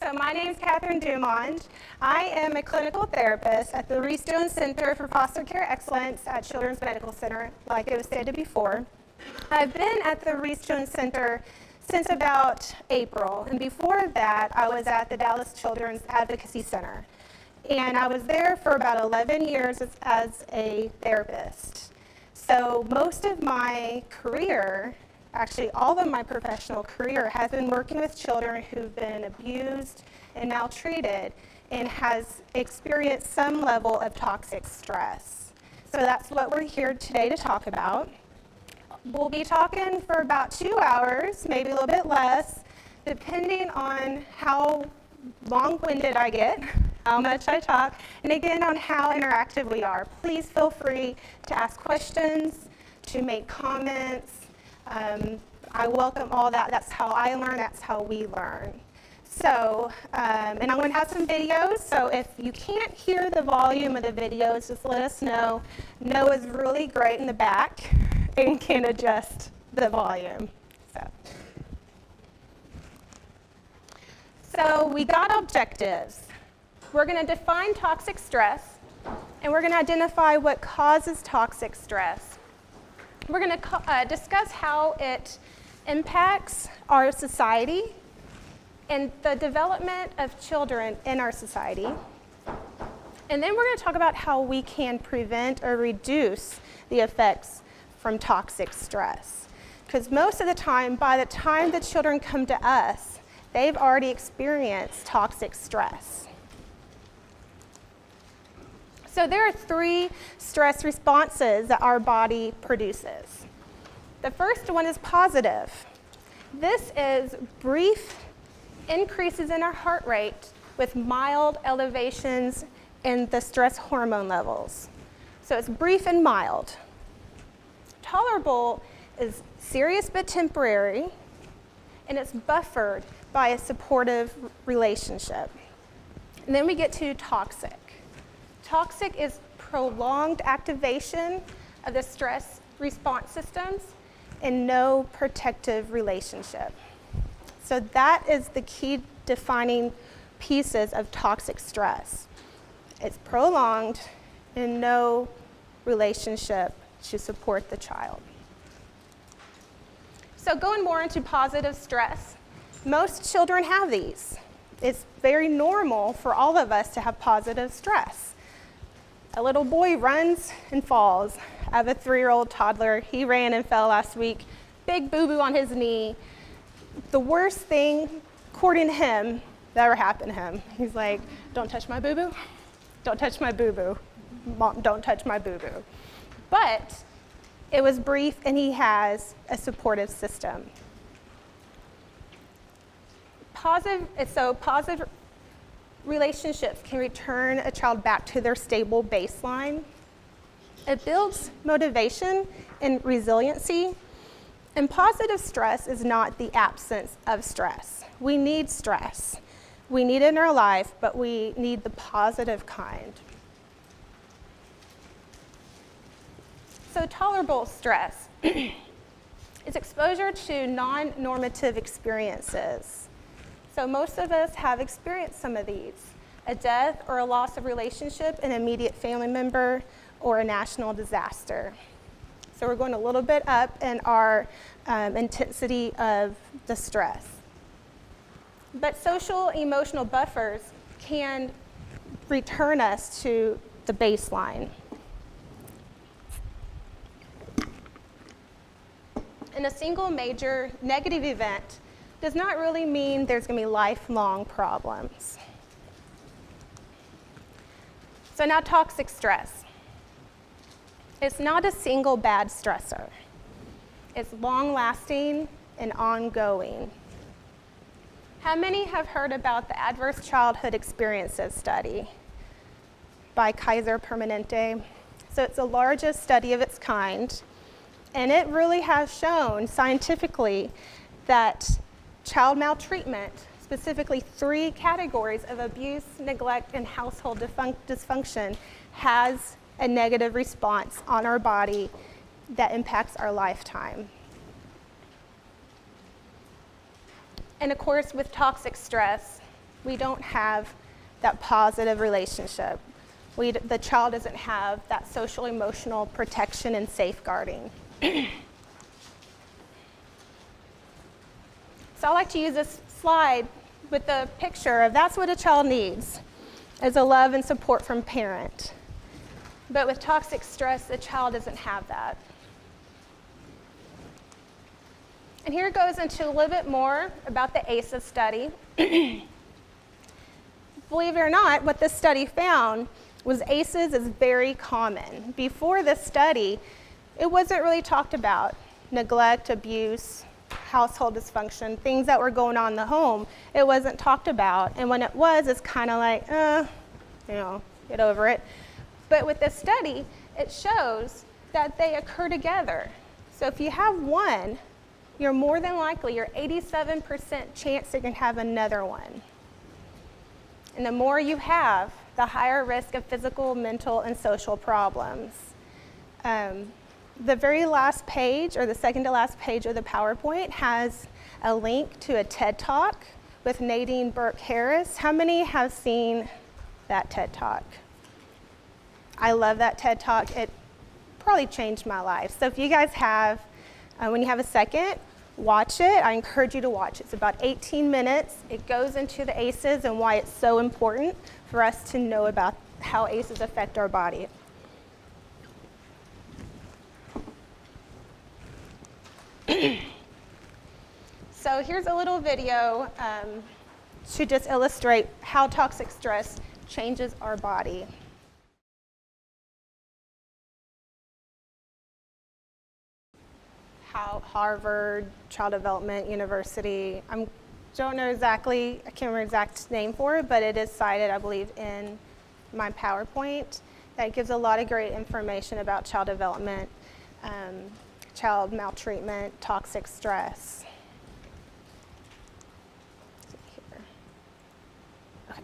So my name is Catherine Dumond. I am a clinical therapist at the Reese Jones Center for Foster Care Excellence at Children's Medical Center, like it was stated before. I've been at the Reese Jones Center since about April, and before that, I was at the Dallas Children's Advocacy Center. And I was there for about 11 years as a therapist. So most of my career, actually all of my professional career, has been working with children who've been abused and maltreated and has experienced some level of toxic stress. So that's what we're here today to talk about. We'll be talking for about 2 hours, maybe a little bit less, depending on how long-winded I get, how much I talk, and again on how interactive we are. Please feel free to ask questions, to make comments. I welcome all that. That's how I learn, that's how we learn. So, and I'm going to have some videos, so if you can't hear the volume of the videos, just let us know. Noah's really great in the back and can adjust the volume. So we got objectives. We're going to define toxic stress, and we're going to identify what causes toxic stress. We're going to discuss how it impacts our society and the development of children in our society. And then we're going to talk about how we can prevent or reduce the effects from toxic stress. Because most of the time, by the time the children come to us, they've already experienced toxic stress. So there are 3 stress responses that our body produces. The first one is positive. This is brief increases in our heart rate with mild elevations in the stress hormone levels. So it's brief and mild. Tolerable is serious but temporary, and it's buffered by a supportive relationship. And then we get to toxic. Toxic is prolonged activation of the stress response systems and no protective relationship. So that is the key defining pieces of toxic stress. It's prolonged and no relationship to support the child. So going more into positive stress, most children have these. It's very normal for all of us to have positive stress. A little boy runs and falls. I have a 3-year-old toddler. He ran and fell last week. Big boo-boo on his knee. The worst thing, according to him, that ever happened to him. He's like, don't touch my boo-boo. Don't touch my boo-boo. Mom, don't touch my boo-boo. But it was brief, and he has a supportive system. Positive relationships can return a child back to their stable baseline. It builds motivation and resiliency. And positive stress is not the absence of stress. We need stress. We need it in our life, but we need the positive kind. So tolerable stress is exposure to non-normative experiences. So most of us have experienced some of these: a death or a loss of relationship, an immediate family member, or a national disaster. So we're going a little bit up in our intensity of the stress. But social emotional buffers can return us to the baseline. And a single major negative event does not really mean there's going to be lifelong problems. So now toxic stress. It's not a single bad stressor. It's long-lasting and ongoing. How many have heard about the Adverse Childhood Experiences study by Kaiser Permanente? So it's the largest study of its kind, and it really has shown scientifically that child maltreatment, specifically 3 categories of abuse, neglect, and household dysfunction, has a negative response on our body that impacts our lifetime. And of course, with toxic stress, we don't have that positive relationship. The child doesn't have that social emotional protection and safeguarding. So I like to use this slide with the picture of that's what a child needs, is a love and support from parent. But with toxic stress, the child doesn't have that. And here it goes into a little bit more about the ACEs study. Believe it or not, what this study found was ACEs is very common. Before this study, it wasn't really talked about. Neglect, abuse, household dysfunction, things that were going on in the home, it wasn't talked about. And when it was, it's kind of like, get over it. But with this study, it shows that they occur together. So if you have one, you're more than likely, you're 87% chance you can have another one. And the more you have, the higher risk of physical, mental, and social problems. The very last page, or the second to last page of the PowerPoint, has a link to a TED Talk with Nadine Burke-Harris. How many have seen that TED Talk? I love that TED Talk. It probably changed my life. So if you guys have, when you have a second, watch it. I encourage you to watch it. It's about 18 minutes. It goes into the ACEs and why it's so important for us to know about how ACEs affect our body. So here's a little video to just illustrate how toxic stress changes our body. How Harvard, Child Development University, I don't know exactly, I can't remember the exact name for it, but it is cited, I believe, in my PowerPoint. That gives a lot of great information about child development, child maltreatment, toxic stress. Okay.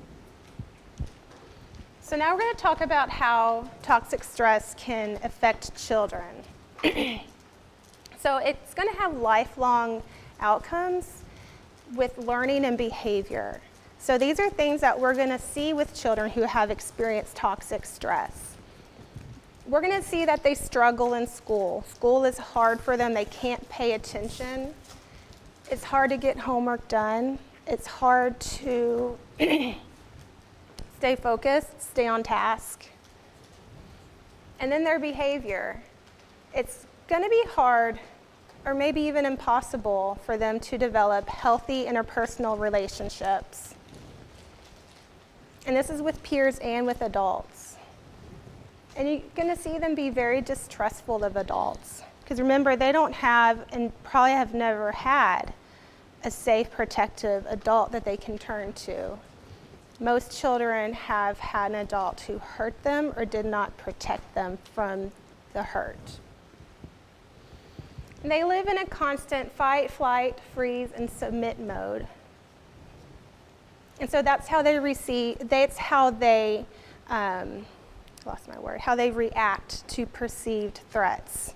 So now we're going to talk about how toxic stress can affect children. So it's going to have lifelong outcomes with learning and behavior. So these are things that we're going to see with children who have experienced toxic stress. We're going to see that they struggle in school. School is hard for them. They can't pay attention. It's hard to get homework done. It's hard to stay focused, stay on task. And then their behavior. It's going to be hard, or maybe even impossible, for them to develop healthy interpersonal relationships. And this is with peers and with adults. And you're going to see them be very distrustful of adults. Because remember, they don't have, and probably have never had, a safe, protective adult that they can turn to. Most children have had an adult who hurt them or did not protect them from the hurt. And they live in a constant fight, flight, freeze, and submit mode. And so that's how they how they react to perceived threats.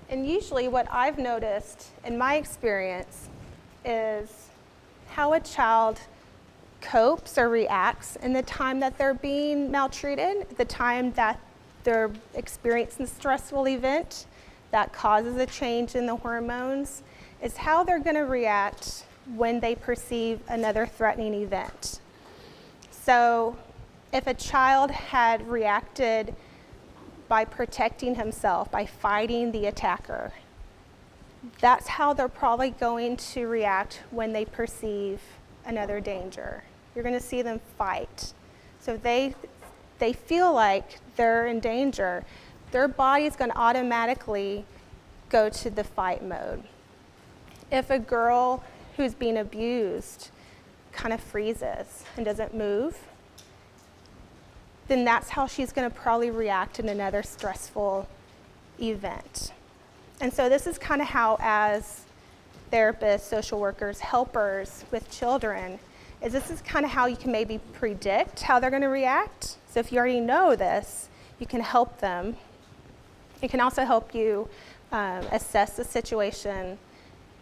And usually what I've noticed in my experience is how a child copes or reacts in the time that they're being maltreated, the time that they're experiencing a stressful event that causes a change in the hormones, is how they're going to react when they perceive another threatening event. So if a child had reacted by protecting himself, by fighting the attacker, that's how they're probably going to react when they perceive another danger. You're going to see them fight. So if they feel like they're in danger, their body is going to automatically go to the fight mode. If a girl who's being abused kind of freezes and doesn't move, then that's how she's going to probably react in another stressful event. And so this is kind of how, as therapists, social workers, helpers with children, this is kind of how you can maybe predict how they're going to react. So if you already know this, you can help them. It can also help you assess the situation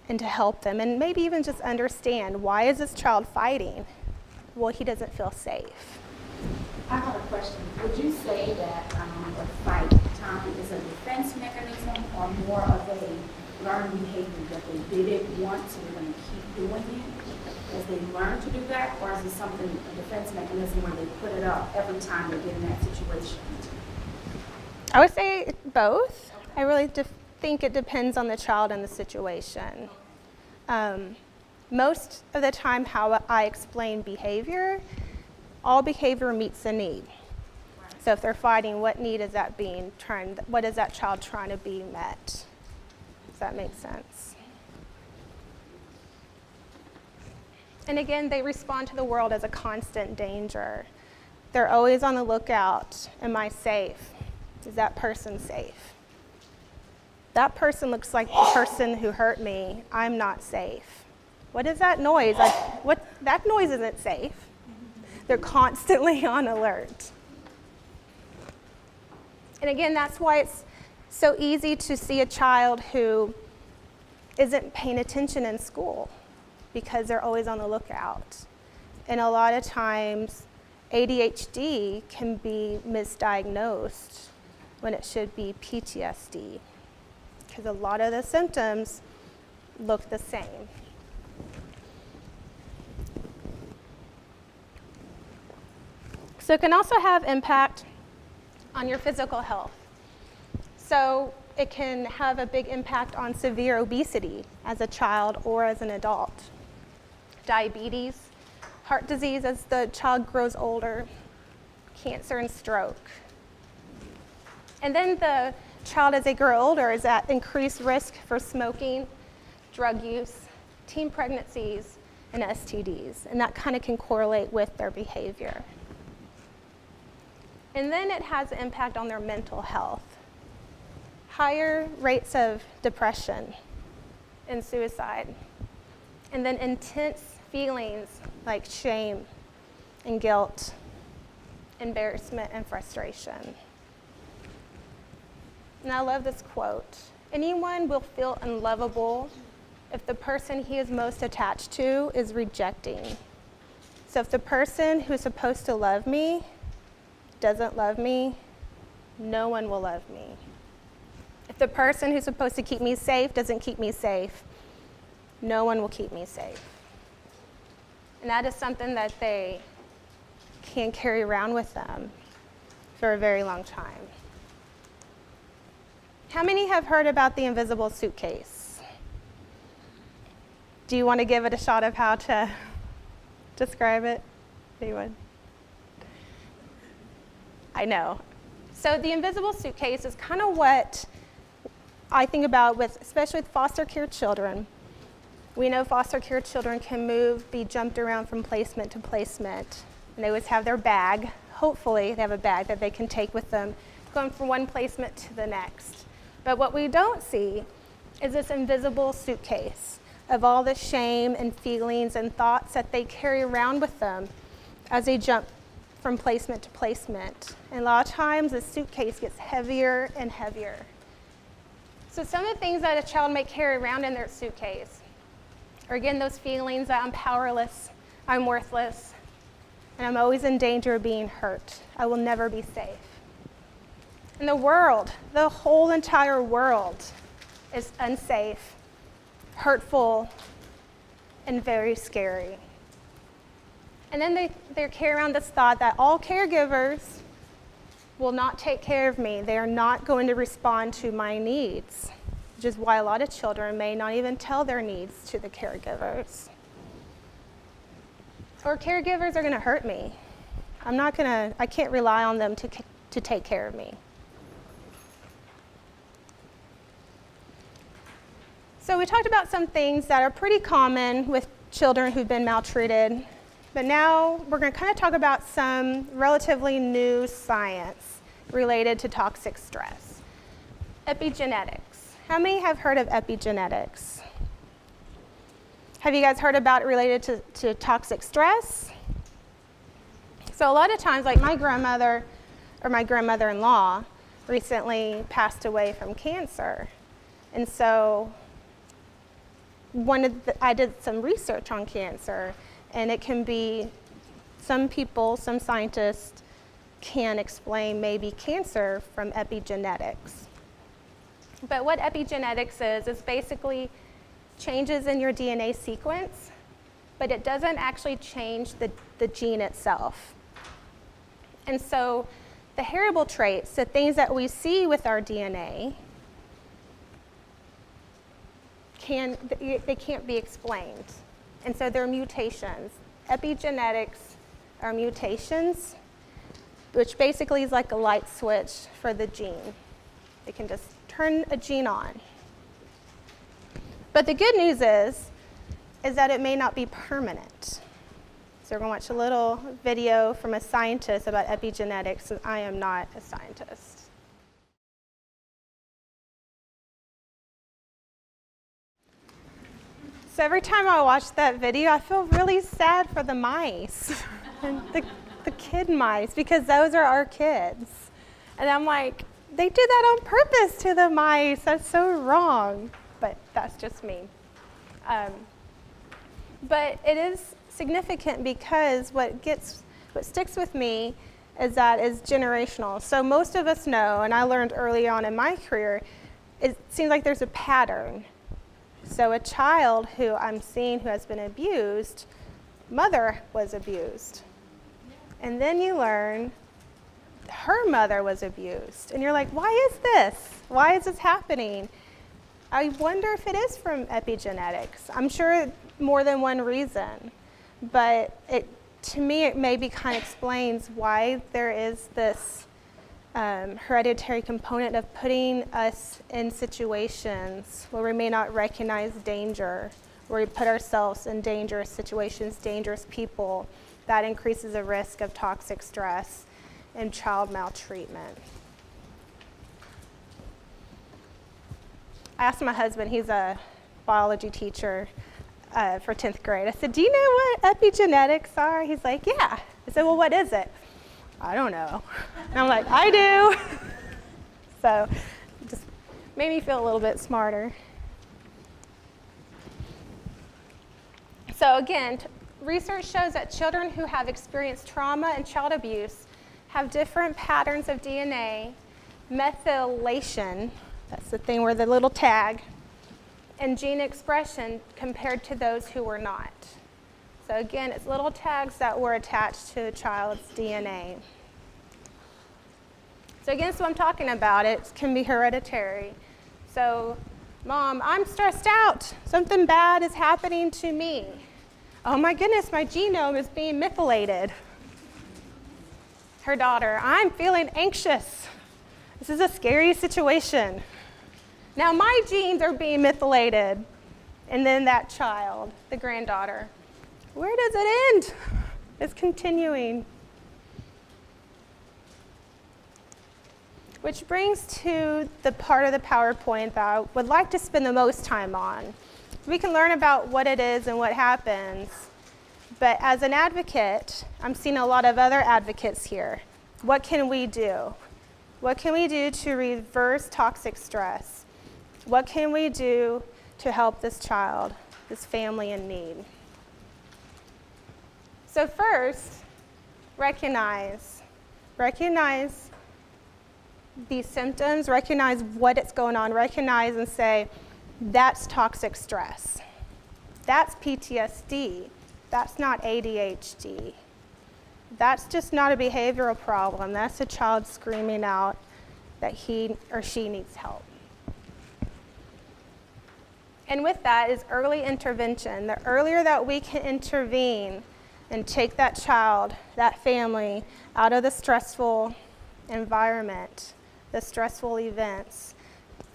and to help them, and maybe even just understand, why is this child fighting? well, he doesn't feel safe. I have a question. Would you say that the fight time is a defense mechanism or more of a learned behavior that they did it once and they're going to keep doing it as they learn to do that, or is it something, a defense mechanism where they put it up every time they get in that situation? I would say both. I really think it depends on the child and the situation. Most of the time how I explain behavior, all behavior meets a need. So if they're fighting, what need is that what is that child trying to be met? Does that make sense? And again, they respond to the world as a constant danger. They're always on the lookout. Am I safe? Is that person safe? That person looks like the person who hurt me. I'm not safe. What is that noise? That noise isn't safe. They're constantly on alert. And again, that's why it's so easy to see a child who isn't paying attention in school, because they're always on the lookout. And a lot of times, ADHD can be misdiagnosed when it should be PTSD, because a lot of the symptoms look the same. So it can also have impact on your physical health. So it can have a big impact on severe obesity as a child or as an adult. Diabetes, heart disease as the child grows older, cancer and stroke. And then the child as they grow older is at increased risk for smoking, drug use, teen pregnancies, and STDs. And that kind of can correlate with their behavior. And then it has an impact on their mental health. Higher rates of depression and suicide. And then intense feelings like shame and guilt, embarrassment and frustration. And I love this quote. Anyone will feel unlovable if the person he is most attached to is rejecting. So if the person who is supposed to love me doesn't love me, no one will love me. If the person who's supposed to keep me safe doesn't keep me safe, no one will keep me safe. And that is something that they can carry around with them for a very long time. How many have heard about the invisible suitcase? Do you want to give it a shot of how to describe it? Anyone? I know. So the invisible suitcase is kind of what I think about especially with foster care children. We know foster care children can be jumped around from placement to placement, and they always have their bag. Hopefully they have a bag that they can take with them, going from one placement to the next. But what we don't see is this invisible suitcase of all the shame and feelings and thoughts that they carry around with them as they jump from placement to placement. And a lot of times the suitcase gets heavier and heavier. So some of the things that a child may carry around in their suitcase are, again, those feelings that I'm powerless, I'm worthless, and I'm always in danger of being hurt. I will never be safe. And the world, the whole entire world is unsafe, hurtful, and very scary. And then they carry around this thought that all caregivers will not take care of me. They are not going to respond to my needs, which is why a lot of children may not even tell their needs to the caregivers. Or caregivers are going to hurt me. I can't rely on them to take care of me. So we talked about some things that are pretty common with children who've been maltreated. But now we're going to kind of talk about some relatively new science related to toxic stress. Epigenetics. How many have heard of epigenetics? Have you guys heard about it related to toxic stress? So a lot of times, like my grandmother or my grandmother-in-law recently passed away from cancer. And so I did some research on cancer. And it can be some people, some scientists can explain maybe cancer from epigenetics. But what epigenetics is basically changes in your DNA sequence, but it doesn't actually change the gene itself. And so the heritable traits, the things that we see with our DNA, they can't be explained. And so they're mutations. Epigenetics are mutations, which basically is like a light switch for the gene. It can just turn a gene on. But the good news is that it may not be permanent. So we're going to watch a little video from a scientist about epigenetics, and I am not a scientist. So every time I watch that video, I feel really sad for the mice, and the kid mice, because those are our kids. And I'm like, they did that on purpose to the mice. That's so wrong. But that's just me. But it is significant because what sticks with me is that it's generational. So most of us know, and I learned early on in my career, it seems like there's a pattern. So a child who I'm seeing who has been abused, mother was abused. And then you learn her mother was abused. And you're like, why is this? Why is this happening? I wonder if it is from epigenetics. I'm sure more than one reason. But to me, it maybe kind of explains why there is this hereditary component of putting us in situations where we may not recognize danger, where we put ourselves in dangerous situations, dangerous people. That increases the risk of toxic stress and child maltreatment. I asked my husband, he's a biology teacher for 10th grade. I said, do you know what epigenetics are? He's like, yeah. I said, well, what is it? I don't know. And I'm like, I do. So it just made me feel a little bit smarter. So again, research shows that children who have experienced trauma and child abuse have different patterns of DNA, methylation, that's the thing where the little tag, and gene expression compared to those who were not. So again, it's little tags that were attached to the child's DNA. So again, so I'm talking about it can be hereditary. So, Mom, I'm stressed out. Something bad is happening to me. Oh my goodness, my genome is being methylated. Her daughter, I'm feeling anxious. This is a scary situation. Now my genes are being methylated. And then that child, the granddaughter, where does it end? It's continuing. Which brings to the part of the PowerPoint that I would like to spend the most time on. We can learn about what it is and what happens, but as an advocate, I'm seeing a lot of other advocates here. What can we do? What can we do to reverse toxic stress? What can we do to help this child, this family in need? So first, recognize these symptoms, recognize what is going on, recognize and say, that's toxic stress. That's PTSD. That's not ADHD. That's just not a behavioral problem. That's a child screaming out that he or she needs help. And with that is early intervention. The earlier that we can intervene and take that child, that family, out of the stressful environment, the stressful events,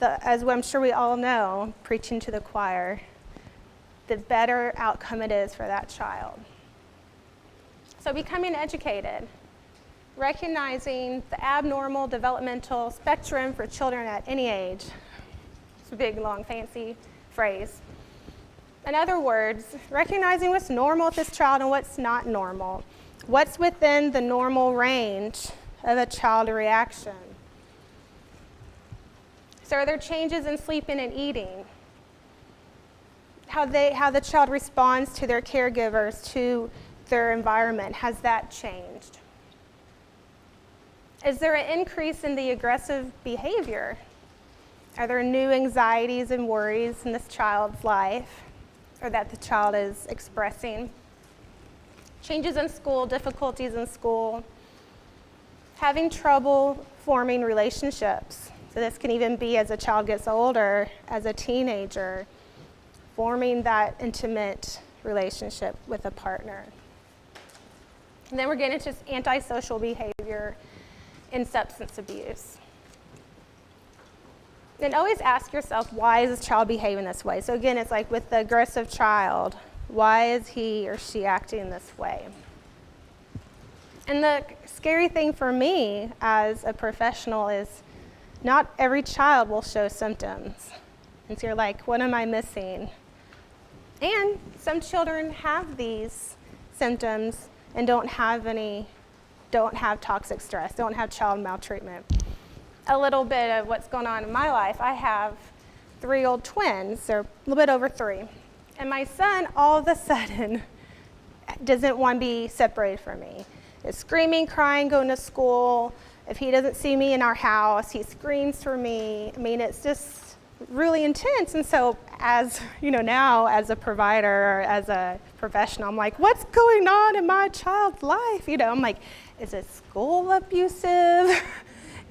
as I'm sure we all know, preaching to the choir, the better outcome it is for that child. So becoming educated, recognizing the abnormal developmental spectrum for children at any age. It's a big, long, fancy phrase. In other words, recognizing what's normal with this child and what's not normal. What's within the normal range of a child reaction. So are there changes in sleeping and eating? How the child responds to their caregivers, to their environment, has that changed? Is there an increase in the aggressive behavior? Are there new anxieties and worries in this child's life, or that the child is expressing? Changes in school, difficulties in school, having trouble forming relationships. So this can even be as a child gets older, as a teenager, forming that intimate relationship with a partner. And then we're getting into antisocial behavior and substance abuse. And always ask yourself, why is this child behaving this way? So again, it's like with the aggressive child, why is he or she acting this way? And the scary thing for me as a professional is not every child will show symptoms. And so you're like, what am I missing? And some children have these symptoms and don't have toxic stress, don't have child maltreatment. A little bit of what's going on in my life. I have 3-year-old twins, they're a little bit over 3. And my son all of a sudden doesn't want to be separated from me. Is screaming, crying, going to school. If he doesn't see me in our house, he screams for me. I mean, it's just really intense. And so as, now as a provider or as a professional, I'm like, what's going on in my child's life? I'm like, is it school abusive?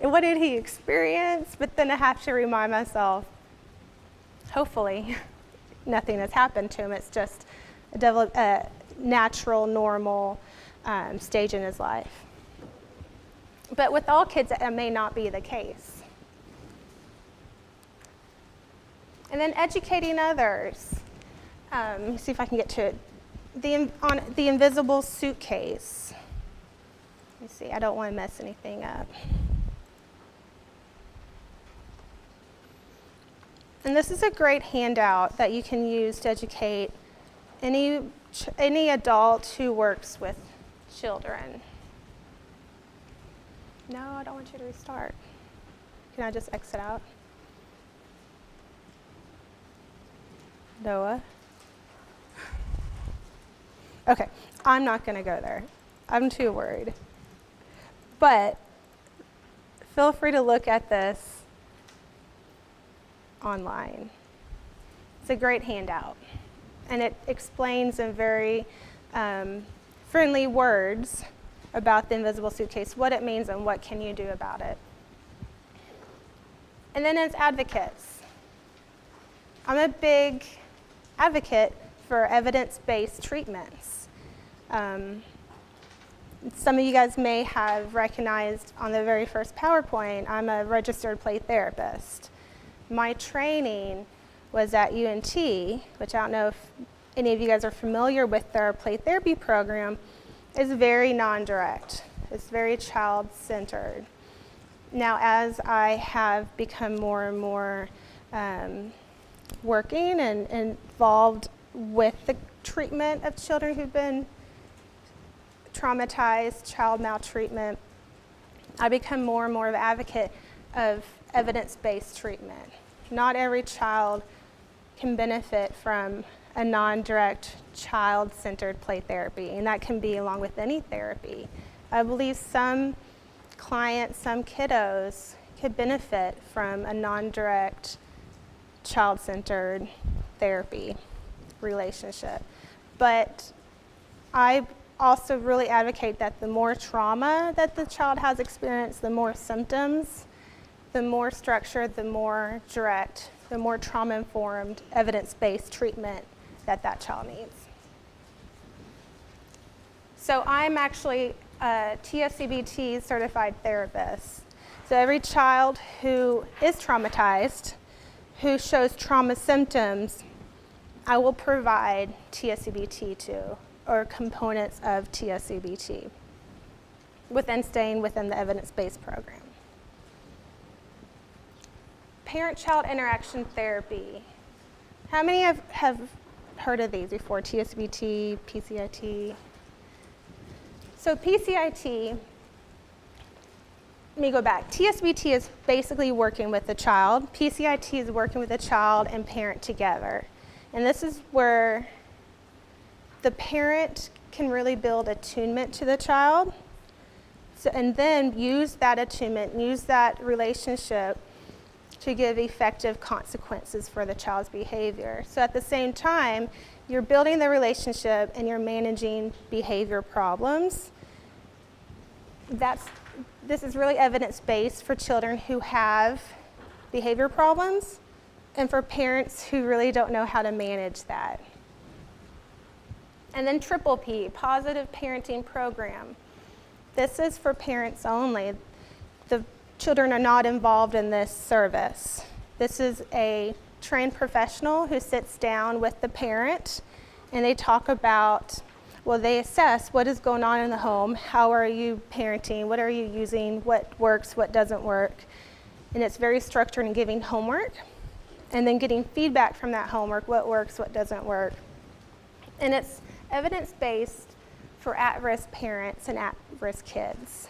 And what did he experience? But then I have to remind myself, hopefully nothing has happened to him. It's just a natural, normal stage in his life. But with all kids, that may not be the case. And then educating others. Let me see if I can get to it. On the invisible suitcase. Let me see, I don't want to mess anything up. And this is a great handout that you can use to educate any adult who works with children. No, I don't want you to restart. Can I just exit out? Noah? Okay, I'm not going to go there. I'm too worried. But feel free to look at this online. It's a great handout, and it explains in very friendly words about the invisible suitcase, what it means and what can you do about it. And then as advocates, I'm a big advocate for evidence-based treatments. Some of you guys may have recognized on the very first PowerPoint, I'm a registered play therapist. My training was at UNT, which I don't know if any of you guys are familiar with their play therapy program, is very non-direct. It's very child-centered. Now, as I have become more and more working and involved with the treatment of children who've been traumatized, child maltreatment, I become more and more of an advocate of evidence-based treatment. Not every child can benefit from a non-direct, child-centered play therapy, and that can be along with any therapy. I believe some clients, some kiddos could benefit from a non-direct, child-centered therapy relationship. But I also really advocate that the more trauma that the child has experienced, the more symptoms, the more structured, the more direct, the more trauma-informed, evidence-based treatment that child needs. So I'm actually a TSCBT certified therapist. So every child who is traumatized, who shows trauma symptoms, I will provide TSCBT to, or components of TSCBT, staying within the evidence-based program. Parent-child interaction therapy. How many have heard of these before? TSCBT, PCIT? So PCIT, let me go back. TSCBT is basically working with the child. PCIT is working with the child and parent together. And this is where the parent can really build attunement to the child. So, and then use that attunement, use that relationship to give effective consequences for the child's behavior. So at the same time, you're building the relationship and you're managing behavior problems. This is really evidence-based for children who have behavior problems and for parents who really don't know how to manage that. And then triple P, Positive Parenting Program. This is for parents only. The children are not involved in this service. This is a trained professional who sits down with the parent and they talk about, well, they assess what is going on in the home, how are you parenting, what are you using, what works, what doesn't work. And it's very structured in giving homework and then getting feedback from that homework, what works, what doesn't work. And it's evidence-based for at-risk parents and at-risk kids.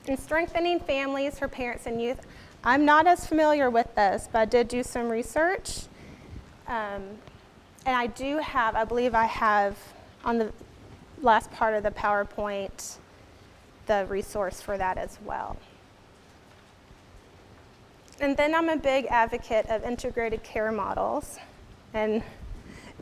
And strengthening families for parents and youth. I'm not as familiar with this, but I did do some research. And I believe I have on the last part of the PowerPoint, the resource for that as well. And then I'm a big advocate of integrated care models. And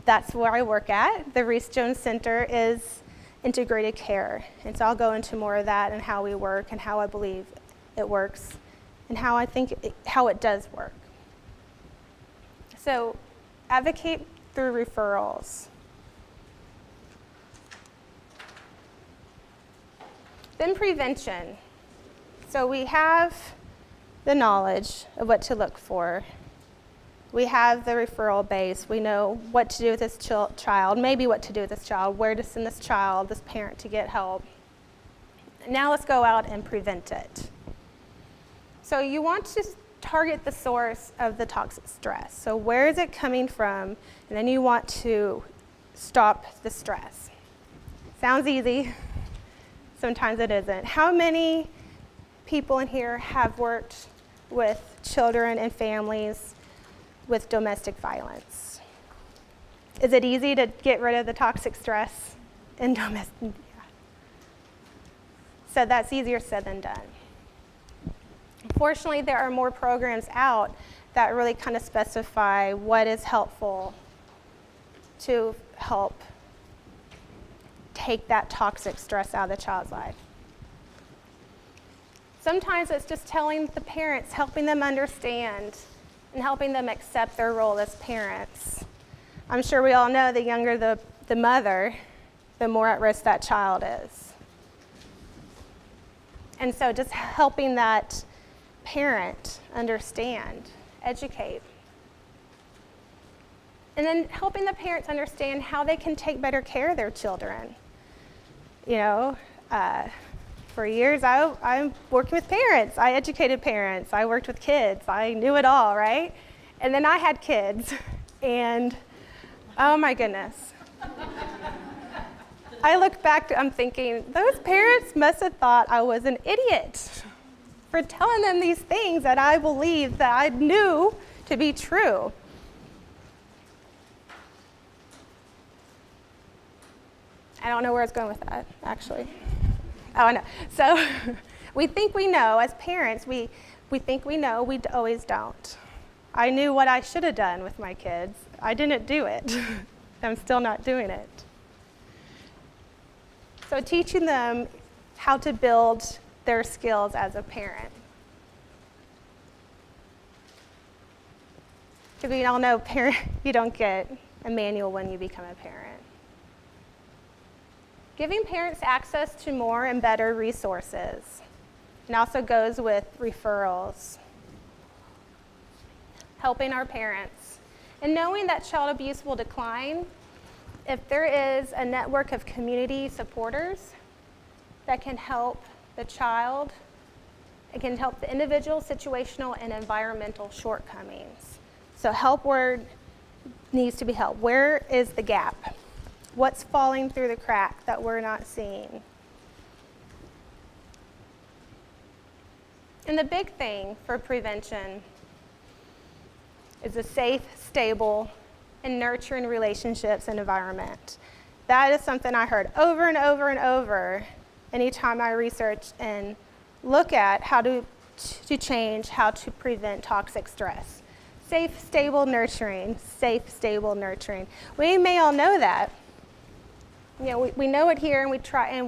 that's where I work at. The Reese Jones Center is integrated care. And so I'll go into more of that and how we work and how I believe it works and how I think how it does work. So advocate through referrals. Then prevention. So we have the knowledge of what to look for. We have the referral base. We know what to do with this child, maybe what to do with this child, where to send this child, this parent to get help. Now let's go out and prevent it. So you want to target the source of the toxic stress. So where is it coming from? And then you want to stop the stress. Sounds easy. Sometimes it isn't. How many people in here have worked with children and families with domestic violence? Is it easy to get rid of the toxic stress in domestic? Yeah. So that's easier said than done. Fortunately, there are more programs out that really kind of specify what is helpful to help take that toxic stress out of the child's life. Sometimes it's just telling the parents, helping them understand and helping them accept their role as parents. I'm sure we all know the younger the mother, the more at risk that child is. And so just helping that parent understand, educate. And then helping the parents understand how they can take better care of their children. You know, for years I'm working with parents. I educated parents. I worked with kids. I knew it all, right? And then I had kids, and oh my goodness. I look back, I'm thinking, those parents must have thought I was an idiot for telling them these things that I believed that I knew to be true. I don't know where it's going with that, actually. Oh, I know. So we think we know, as parents, we think we know, we always don't. I knew what I should have done with my kids. I didn't do it. I'm still not doing it. So teaching them how to build their skills as a parent. Because we all know you don't get a manual when you become a parent. Giving parents access to more and better resources. And also goes with referrals. Helping our parents. And knowing that child abuse will decline if there is a network of community supporters that can help the child, it can help the individual, situational, and environmental shortcomings. So help where needs to be helped. Where is the gap? What's falling through the crack that we're not seeing? And the big thing for prevention is a safe, stable, and nurturing relationships and environment. that is something I heard over and over and over anytime I research and look at how to change, how to prevent toxic stress. Safe, stable nurturing, safe, stable nurturing. We may all know that. You know, we know it here and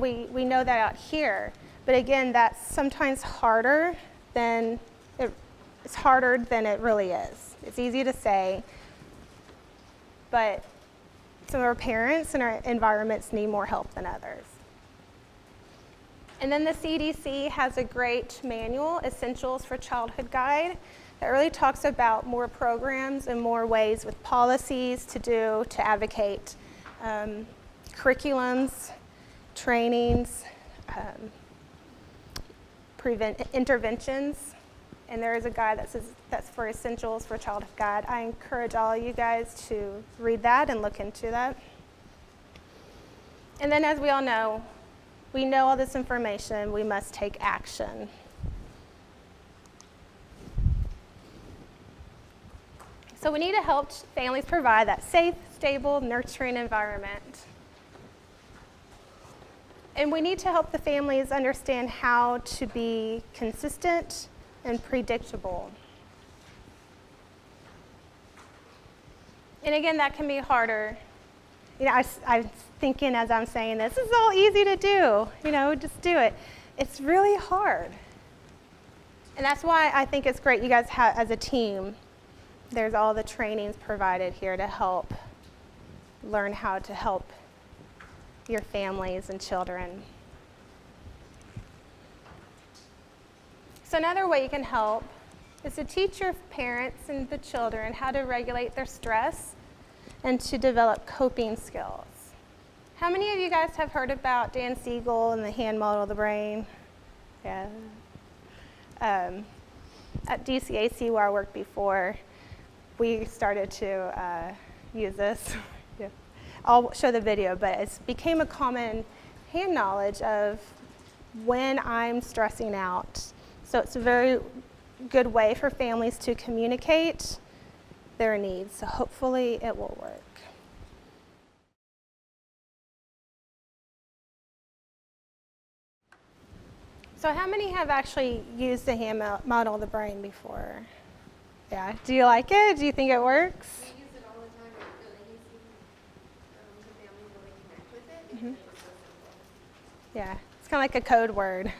we know that out here. But again, that's sometimes harder than it's harder than it really is. It's easy to say, but some of our parents and our environments need more help than others. And then the CDC has a great manual, Essentials for Childhood Guide, that really talks about more programs and more ways with policies to advocate curriculums, trainings, prevent interventions. And there is a guide that says that's for Essentials for Childhood Guide. I encourage all of you guys to read that and look into that. And then, as we all know, we know all this information, we must take action. So we need to help families provide that safe, stable, nurturing environment. And we need to help the families understand how to be consistent and predictable. And again, that can be harder. You know, I'm thinking as I'm saying this is all easy to do. You know, just do it. It's really hard. And that's why I think it's great you guys have, as a team, there's all the trainings provided here to help learn how to help your families and children. So another way you can help is to teach your parents and the children how to regulate their stress and to develop coping skills. How many of you guys have heard about Dan Siegel and the hand model of the brain? Yeah. At DCAC, where I worked before, we started to use this. Yeah. I'll show the video, but it became a common hand knowledge of when I'm stressing out. So it's a very good way for families to communicate their needs. So hopefully it will work. So how many have actually used the hand model of the brain before? Yeah. Do you like it? Do you think it works? We use it all the time. It's really easy. The families really connect with it because it's so simple. Yeah. It's kind of like a code word.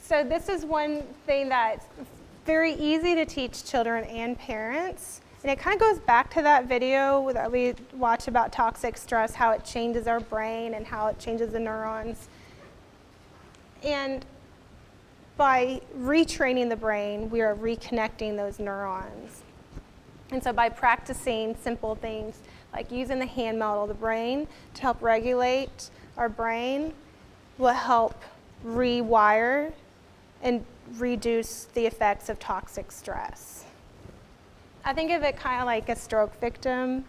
So this is one thing that's very easy to teach children and parents. And it kind of goes back to that video that we watched about toxic stress, how it changes our brain and how it changes the neurons. And by retraining the brain, we are reconnecting those neurons. And so by practicing simple things like using the hand model of the brain to help regulate our brain will help rewire and reduce the effects of toxic stress. I think of it kind of like a stroke victim.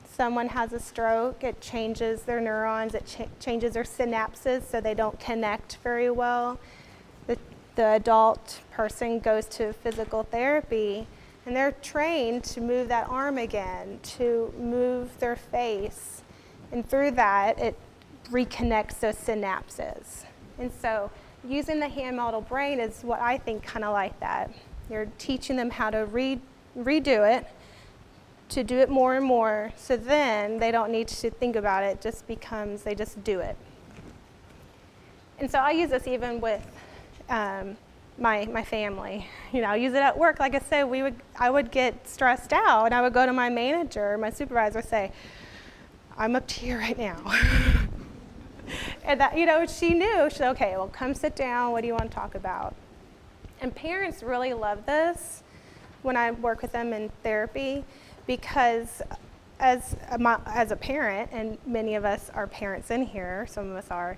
Someone has a stroke, it changes their neurons, it changes their synapses so they don't connect very well. The adult person goes to physical therapy and they're trained to move that arm again, to move their face. And through that, it reconnects those synapses. And so using the hand model brain is what I think kind of like that. You're teaching them how to redo it, to do it more and more, so then they don't need to think about it, just becomes, they just do it. And so I use this even with my family. You know, I use it at work. Like I said, I would get stressed out and I would go to my manager, my supervisor, say, I'm up to here right now. And that, you know, she knew, she said, okay, well, come sit down, what do you want to talk about? And parents really love this when I work with them in therapy, because as a parent, and many of us are parents in here, some of us are,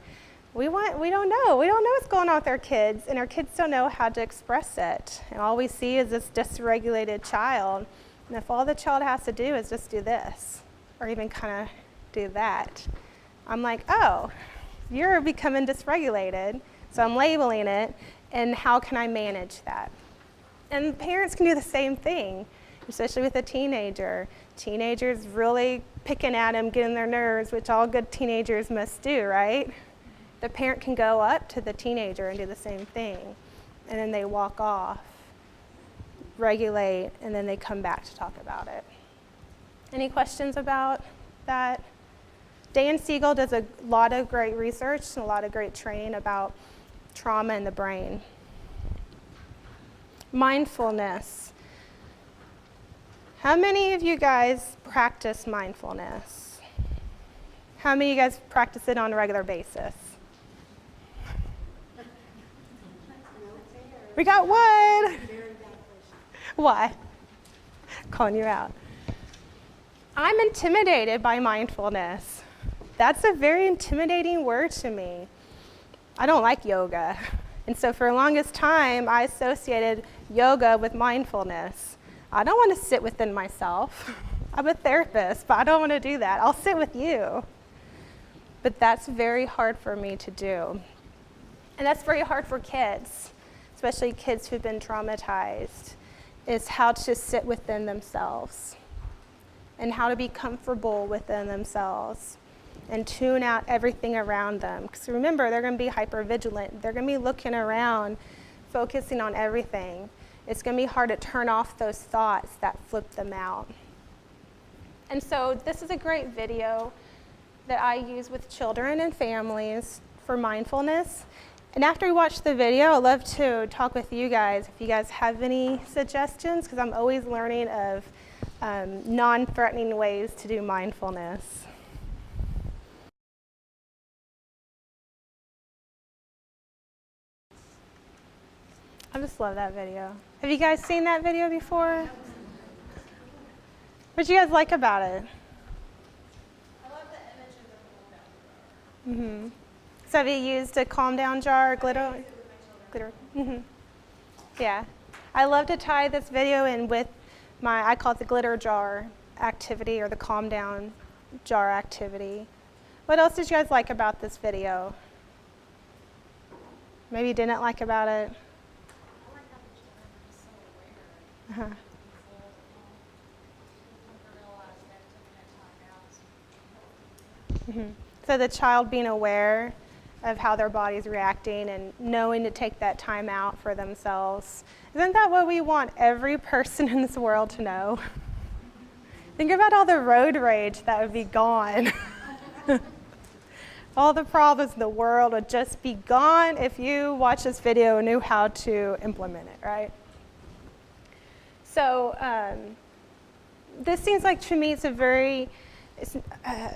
we don't know what's going on with our kids, and our kids don't know how to express it. And all we see is this dysregulated child. And if all the child has to do is just do this, or even kind of do that, I'm like, oh, you're becoming dysregulated, so I'm labeling it, and how can I manage that? And parents can do the same thing. especially with a teenager. Teenagers really picking at them, getting their nerves, which all good teenagers must do, right? The parent can go up to the teenager and do the same thing, and then they walk off, regulate, and then they come back to talk about it. Any questions about that? Dan Siegel does a lot of great research and a lot of great training about trauma in the brain. Mindfulness. How many of you guys practice mindfulness? How many of you guys practice it on a regular basis? We got one. Why? Calling you out. I'm intimidated by mindfulness. That's a very intimidating word to me. I don't like yoga. And so for the longest time, I associated yoga with mindfulness. I don't want to sit within myself. I'm a therapist, but I don't want to do that. I'll sit with you. But that's very hard for me to do. And that's very hard for kids, especially kids who've been traumatized, is how to sit within themselves and how to be comfortable within themselves and tune out everything around them. Because remember, they're going to be hypervigilant. They're going to be looking around, focusing on everything. It's going to be hard to turn off those thoughts that flip them out. And so this is a great video that I use with children and families for mindfulness. And after we watch the video, I'd love to talk with you guys if you guys have any suggestions, because I'm always learning of non-threatening ways to do mindfulness. I just love that video. Have you guys seen that video before? What did you guys like about it? I love the image of the calm down jar. So have you used a calm down jar or glitter? Glitter. Yeah. I love to tie this video in with I call it the glitter jar activity or the calm down jar activity. What else did you guys like about this video? Maybe you didn't like about it? I like how the children are so aware. So the child being aware of how their body's reacting and knowing to take that time out for themselves. Isn't that what we want every person in this world to know? Think about all the road rage that would be gone. All the problems in the world would just be gone if you watched this video and knew how to implement it, right? So this seems like, to me, it's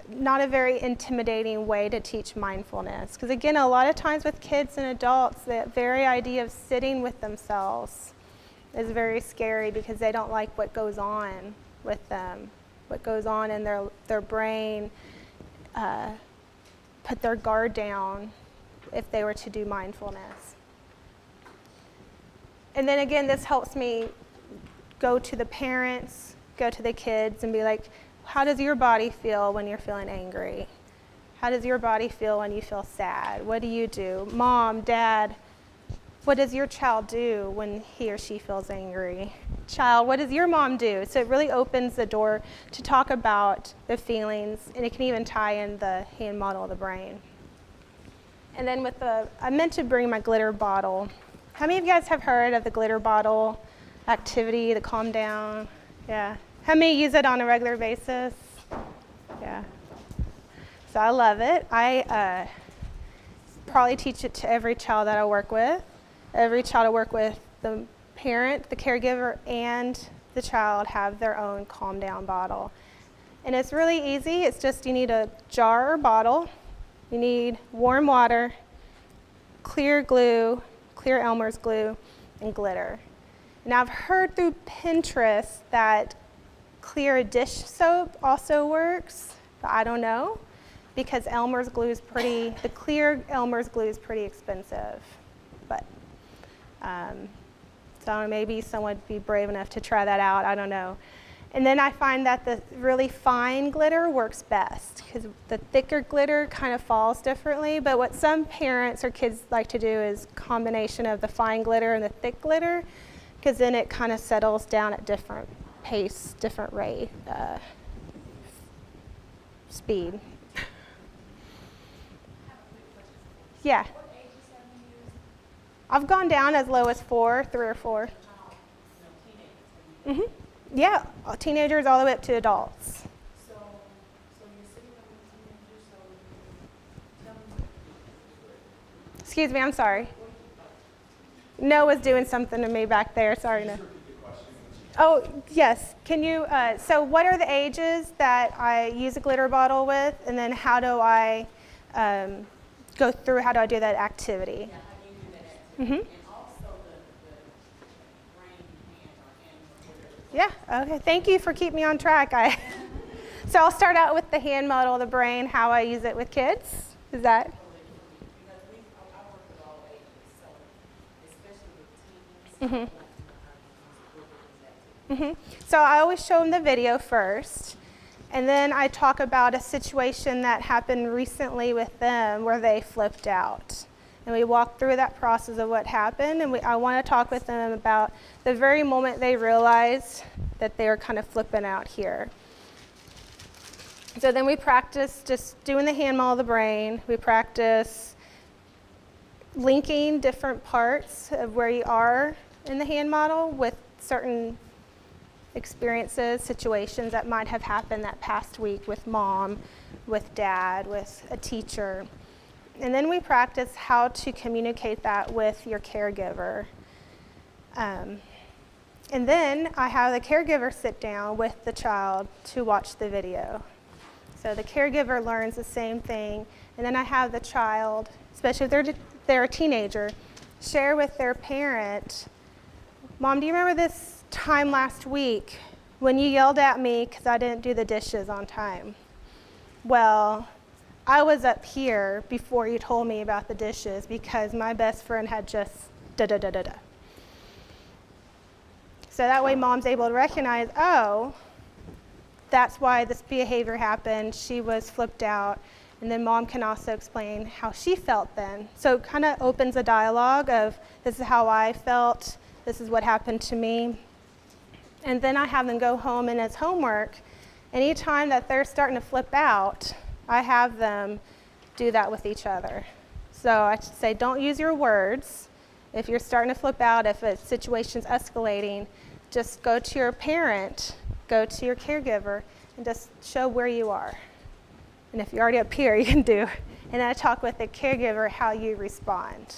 not a very intimidating way to teach mindfulness. Because again, a lot of times with kids and adults, that very idea of sitting with themselves is very scary because they don't like what goes on with them, what goes on in their brain, put their guard down if they were to do mindfulness. And then again, this helps me go to the parents, go to the kids and be like, how does your body feel when you're feeling angry? How does your body feel when you feel sad? What do you do? Mom, Dad, what does your child do when he or she feels angry? Child, what does your mom do? So it really opens the door to talk about the feelings, and it can even tie in the hand model of the brain. And then I meant to bring my glitter bottle. How many of you guys have heard of the glitter bottle activity, the calm down? Yeah. How many use it on a regular basis? Yeah. So I love it. I probably teach it to every child that I work with. Every child I work with, the parent, the caregiver, and the child have their own calm down bottle. And it's really easy. It's just you need a jar or bottle. You need warm water, clear glue, clear Elmer's glue, and glitter. Now I've heard through Pinterest that clear dish soap also works, but I don't know because Elmer's glue is the clear Elmer's glue is pretty expensive. But so maybe someone would be brave enough to try that out, I don't know. And then I find that the really fine glitter works best because the thicker glitter kind of falls differently. But what some parents or kids like to do is a combination of the fine glitter and the thick glitter, because then it kind of settles down at different pace, different rate, speed. Yeah. I've gone down as low as 4, 3 or 4. Mm-hmm. Yeah, teenagers all the way up to adults. So you're sitting on the teenagers, so tell me. Excuse me, I'm sorry. Noah's doing something to me back there. Sorry, Noah. Oh, yes. Can you, so what are the ages that I use a glitter bottle with? And then how do I go through, how do I do that activity? Yeah, how do you do that activity? Mm-hmm. And also the brain, hand, or whatever. Yeah, okay. Thank you for keeping me on track. So I'll start out with the hand model, the brain, how I use it with kids. Is that? Because I work with all ages, so especially with teens. Mm-hmm. Mm-hmm. So I always show them the video first, and then I talk about a situation that happened recently with them where they flipped out. And we walk through that process of what happened, and I want to talk with them about the very moment they realized that they were kind of flipping out here. So then we practice just doing the hand model of the brain. We practice linking different parts of where you are in the hand model with certain experiences, situations that might have happened that past week with mom, with dad, with a teacher. And then we practice how to communicate that with your caregiver. And then I have the caregiver sit down with the child to watch the video. So the caregiver learns the same thing, and then I have the child, especially if they're a teenager, share with their parent, Mom, do you remember this time last week when you yelled at me because I didn't do the dishes on time? Well, I was up here before you told me about the dishes because my best friend had just da-da-da-da-da. So that way mom's able to recognize, oh, that's why this behavior happened. She was flipped out. And then mom can also explain how she felt then. So it kind of opens a dialogue of, this is how I felt, this is what happened to me. And then I have them go home, and as homework, anytime that they're starting to flip out, I have them do that with each other. So I say, don't use your words. If you're starting to flip out, if a situation's escalating, just go to your parent, go to your caregiver, and just show where you are. And if you're already up here, you can do. And I talk with the caregiver how you respond.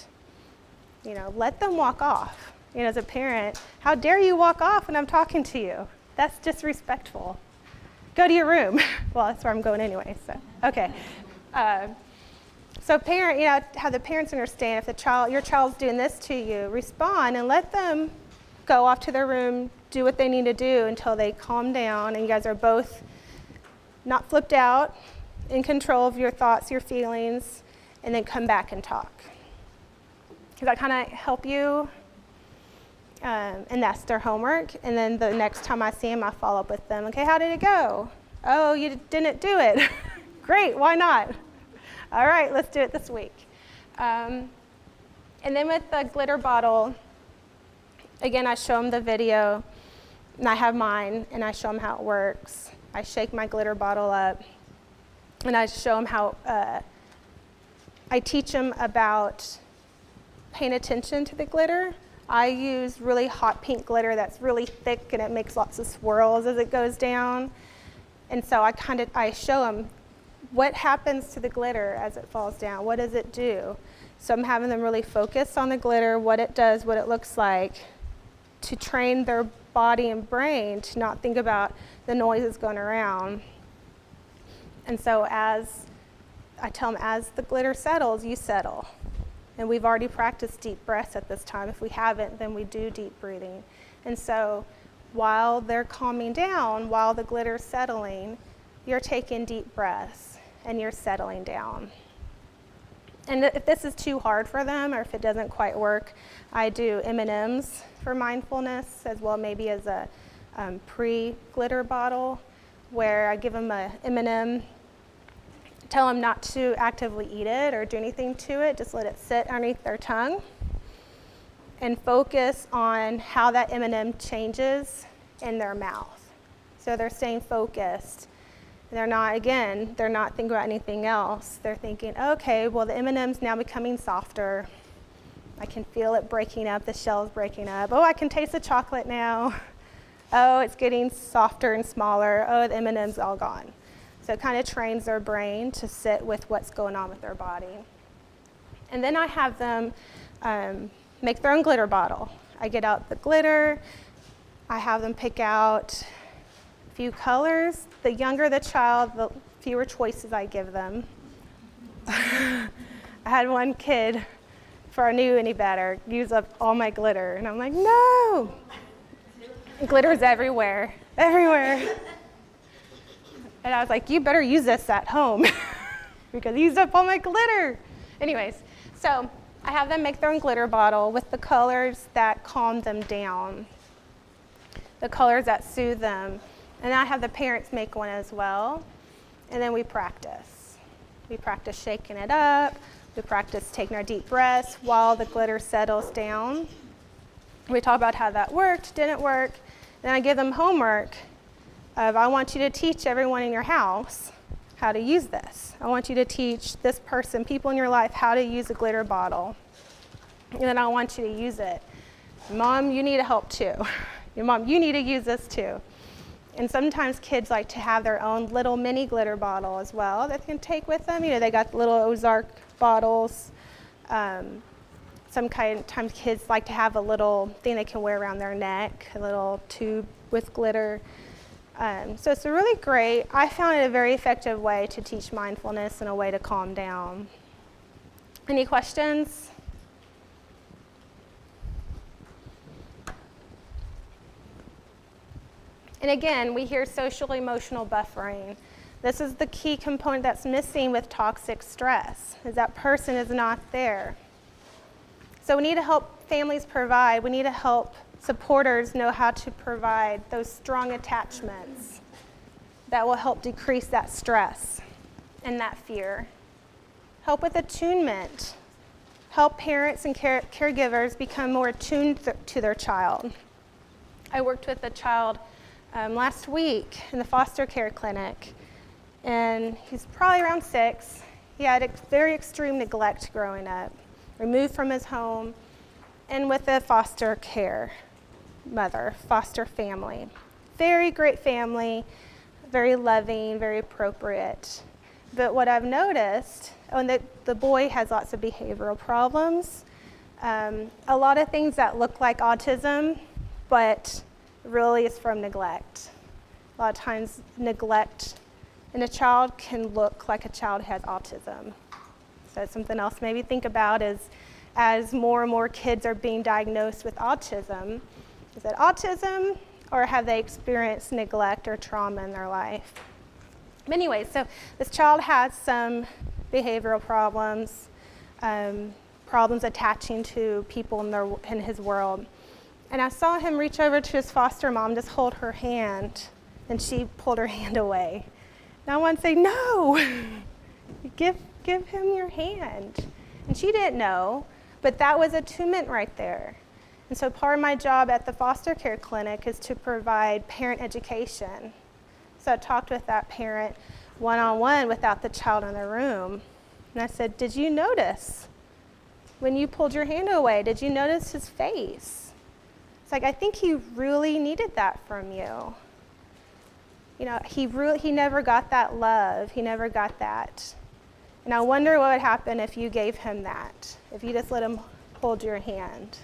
You know, let them walk off. You know, as a parent, how dare you walk off when I'm talking to you? That's disrespectful. Go to your room. Well, that's where I'm going anyway, so, okay. So parent, you know, have the parents understand if your child's doing this to you, respond and let them go off to their room, do what they need to do until they calm down and you guys are both not flipped out, in control of your thoughts, your feelings, and then come back and talk. Does that kind of help you? And that's their homework. And then the next time I see them, I follow up with them. Okay, how did it go? Oh, you didn't do it. Great, why not? All right, let's do it this week. And then with the glitter bottle, again, I show them the video, and I have mine, and I show them how it works. I shake my glitter bottle up, and I show them how, I teach them about paying attention to the glitter. I use really hot pink glitter that's really thick, and it makes lots of swirls as it goes down. And so I show them what happens to the glitter as it falls down. What does it do? So I'm having them really focus on the glitter, what it does, what it looks like, to train their body and brain to not think about the noises going around. And so as I tell them, as the glitter settles, you settle. And we've already practiced deep breaths at this time. If we haven't, then we do deep breathing. And so while they're calming down, while the glitter's settling, you're taking deep breaths and you're settling down. And if this is too hard for them or if it doesn't quite work, I do M&Ms for mindfulness as well, maybe as a pre-glitter bottle where I give them a M&M, tell them not to actively eat it or do anything to it, just let it sit underneath their tongue and focus on how that M&M changes in their mouth. So they're staying focused. They're not thinking about anything else. They're thinking, okay, well, the M&M's now becoming softer. I can feel it breaking up, the shell's breaking up. Oh, I can taste the chocolate now. Oh, it's getting softer and smaller. Oh, the M&M's all gone. So it kind of trains their brain to sit with what's going on with their body. And then I have them make their own glitter bottle. I get out the glitter. I have them pick out a few colors. The younger the child, the fewer choices I give them. I had one kid, before I knew any better, use up all my glitter. And I'm like, no! Glitter's everywhere, everywhere. And I was like, you better use this at home because you used up all my glitter. Anyways, so I have them make their own glitter bottle with the colors that calm them down, the colors that soothe them. And I have the parents make one as well. And then we practice. We practice shaking it up. We practice taking our deep breaths while the glitter settles down. We talk about how that worked, didn't work. Then I give them homework of, I want you to teach everyone in your house how to use this. I want you to teach this person, people in your life, how to use a glitter bottle. And then I want you to use it. Mom, you need help too. Your mom, you need to use this too. And sometimes kids like to have their own little mini glitter bottle as well that they can take with them. You know, they got the little Ozark bottles. Sometimes kids like to have a little thing they can wear around their neck, a little tube with glitter. So it's a really great, I found it a very effective way to teach mindfulness and a way to calm down. Any questions? And again, we hear social emotional buffering. This is the key component that's missing with toxic stress, is that person is not there. So we need to help families provide, we need to help supporters know how to provide those strong attachments that will help decrease that stress and that fear. Help with attunement. Help parents and caregivers become more attuned to their child. I worked with a child last week in the foster care clinic, and he's probably around 6. He had very extreme neglect growing up, removed from his home, and with a foster care mother, foster family. Very great family, very loving, very appropriate. But what I've noticed, the boy has lots of behavioral problems, a lot of things that look like autism, but really is from neglect. A lot of times neglect in a child can look like a child has autism. So it's something else maybe think about is as more and more kids are being diagnosed with autism, is it autism or have they experienced neglect or trauma in their life? But anyway, so this child has some behavioral problems, problems attaching to people in his world. And I saw him reach over to his foster mom, just hold her hand, and she pulled her hand away. And I want to say, no, give him your hand. And she didn't know, but that was attunement right there. And so part of my job at the foster care clinic is to provide parent education. So I talked with that parent one-on-one without the child in the room. And I said, did you notice when you pulled your hand away, did you notice his face? It's like, I think he really needed that from you. You know, he never got that love. He never got that. And I wonder what would happen if you gave him that, if you just let him hold your hand.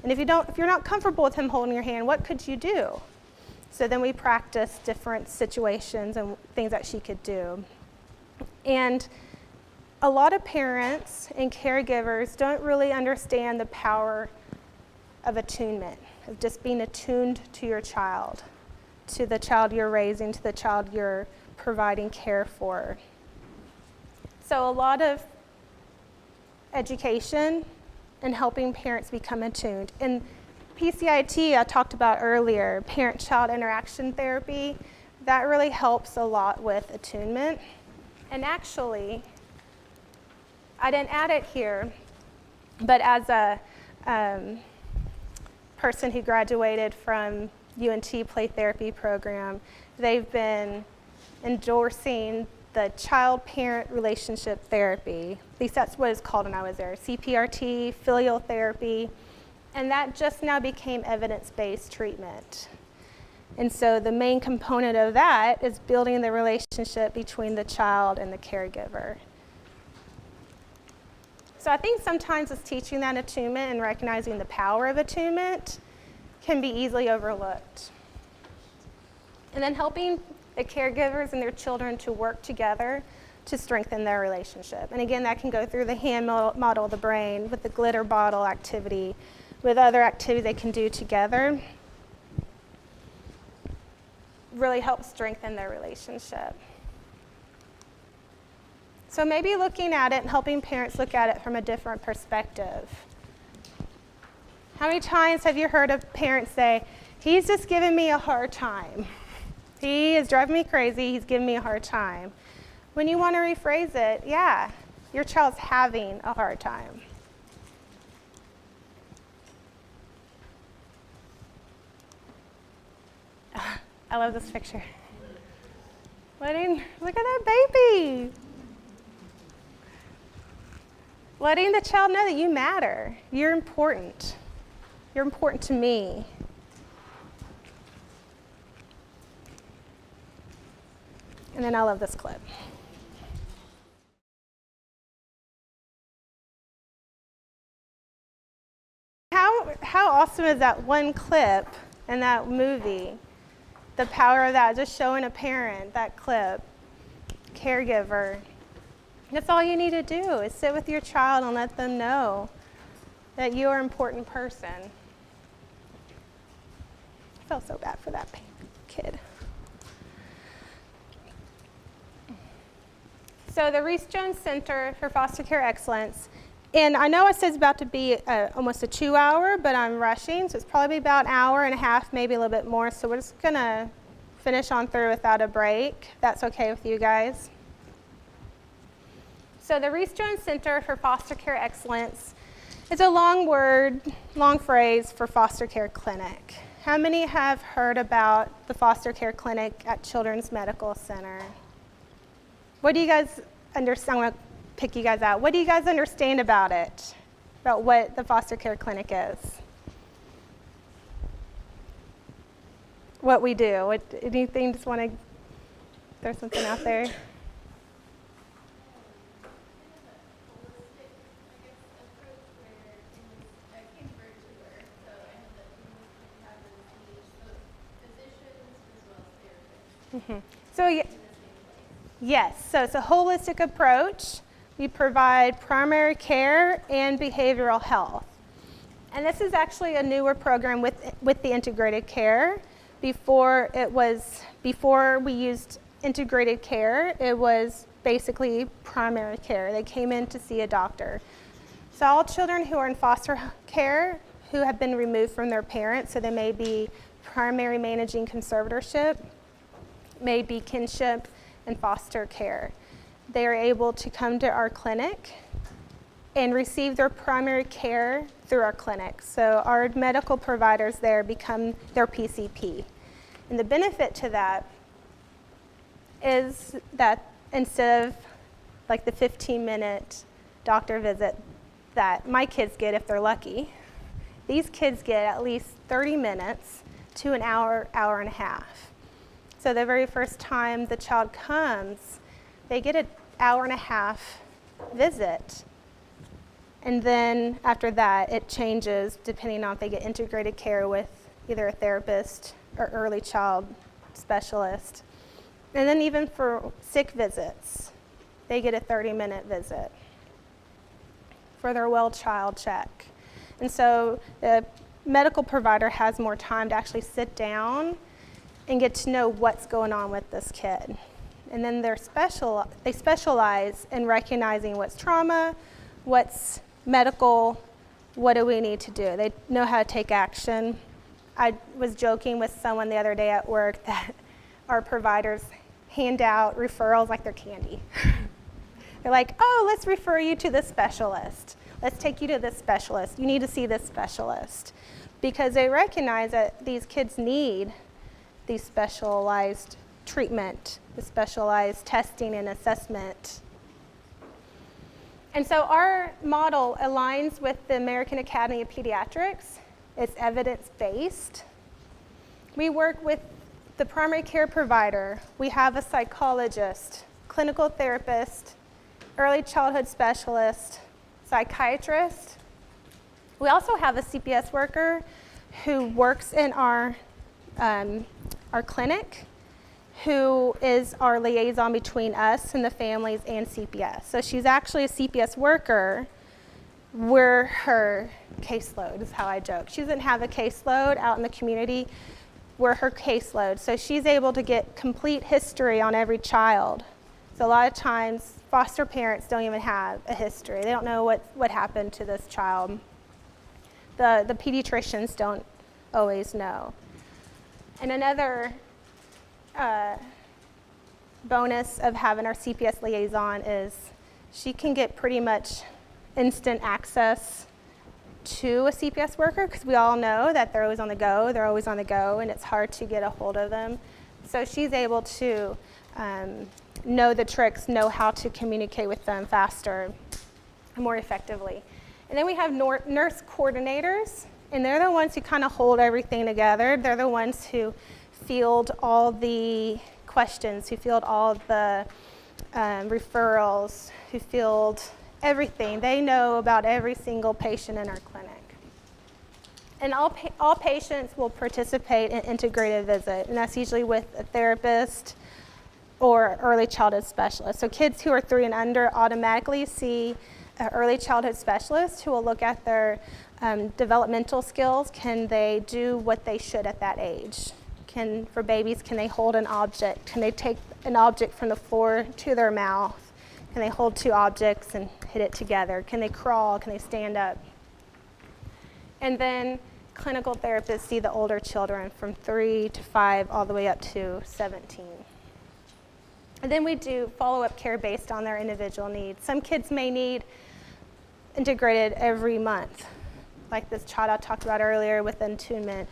And if you're not comfortable with him holding your hand, what could you do? So then we practiced different situations and things that she could do. And a lot of parents and caregivers don't really understand the power of attunement, of just being attuned to your child, to the child you're raising, to the child you're providing care for. So a lot of education and helping parents become attuned. In PCIT, I talked about earlier, parent-child interaction therapy, that really helps a lot with attunement. And actually, I didn't add it here, but as a person who graduated from UNT play therapy program, they've been endorsing the child-parent relationship therapy. At least that's what it's called when I was there. CPRT, filial therapy, and that just now became evidence-based treatment. And so the main component of that is building the relationship between the child and the caregiver. So I think sometimes it's teaching that attunement and recognizing the power of attunement can be easily overlooked. And then helping the caregivers and their children to work together to strengthen their relationship. And again, that can go through the hand model of the brain, with the glitter bottle activity, with other activities they can do together. Really help strengthen their relationship. So maybe looking at it and helping parents look at it from a different perspective. How many times have you heard a parent say, "He's just giving me a hard time. He is driving me crazy, he's giving me a hard time." When you want to rephrase it, yeah, your child's having a hard time. I love this picture. Look at that baby. Letting the child know that you matter. You're important. You're important to me. And then I love this clip. How awesome is that one clip in that movie? The power of that, just showing a parent that clip, caregiver. That's all you need to do is sit with your child and let them know that you are an important person. I felt so bad for that kid. So the Reese-Jones Center for Foster Care Excellence, and I know it says it's about to be almost a 2-hour, but I'm rushing, so it's probably about an hour and a half, maybe a little bit more, so we're just gonna finish on through without a break. That's okay with you guys? So the Reese-Jones Center for Foster Care Excellence is a long word, long phrase for foster care clinic. How many have heard about the foster care clinic at Children's Medical Center? What do you guys understand? I'm going to pick you guys out. What do you guys understand about it? About what the foster care clinic is? What we do? Anything, just want to throw something out there? Mm-hmm. So yes, so it's a holistic approach. We provide primary care and behavioral health. And this is actually a newer program with the integrated care. Before we used integrated care, it was basically primary care. They came in to see a doctor. So all children who are in foster care who have been removed from their parents, so they may be primary managing conservatorship, may be kinship and foster care. They are able to come to our clinic and receive their primary care through our clinic. So our medical providers there become their PCP. And the benefit to that is that instead of like the 15-minute doctor visit that my kids get if they're lucky, these kids get at least 30 minutes to an hour, hour and a half. So the very first time the child comes, they get an hour and a half visit. And then after that, it changes depending on if they get integrated care with either a therapist or early child specialist. And then even for sick visits, they get a 30-minute visit for their well child check. And so the medical provider has more time to actually sit down and get to know what's going on with this kid. And then they specialize in recognizing what's trauma, what's medical, what do we need to do. They know how to take action. I was joking with someone the other day at work that our providers hand out referrals like they're candy. They're like, oh, let's refer you to this specialist. Let's take you to this specialist. You need to see this specialist. because they recognize that these kids need the specialized treatment, the specialized testing and assessment. And so our model aligns with the American Academy of Pediatrics. It's evidence-based. We work with the primary care provider. We have a psychologist, clinical therapist, early childhood specialist, psychiatrist. We also have a CPS worker who works in our clinic, who is our liaison between us and the families and CPS. So she's actually a CPS worker. We're her caseload, is how I joke. She doesn't have a caseload out in the community. We're her caseload. So she's able to get complete history on every child. So a lot of times, foster parents don't even have a history. They don't know what happened to this child. The pediatricians don't always know. And another bonus of having our CPS liaison is she can get pretty much instant access to a CPS worker, because we all know that they're always on the go, and it's hard to get a hold of them. So she's able to know the tricks, know how to communicate with them faster and more effectively. And then we have nurse coordinators, and they're the ones who kind of hold everything together. They're the ones who field all the questions, who field all the referrals, who field everything. They know about every single patient in our clinic. And all patients will participate in integrated visit, and that's usually with a therapist or early childhood specialist. So kids who are 3 and under automatically see an early childhood specialist who will look at their developmental skills. Can they do what they should at that age? For babies, can they hold an object? Can they take an object from the floor to their mouth? Can they hold 2 objects and hit it together? Can they crawl? Can they stand up? And then clinical therapists see the older children from 3 to 5 all the way up to 17. And then we do follow-up care based on their individual needs. Some kids may need integrated every month, like this child I talked about earlier with attunement.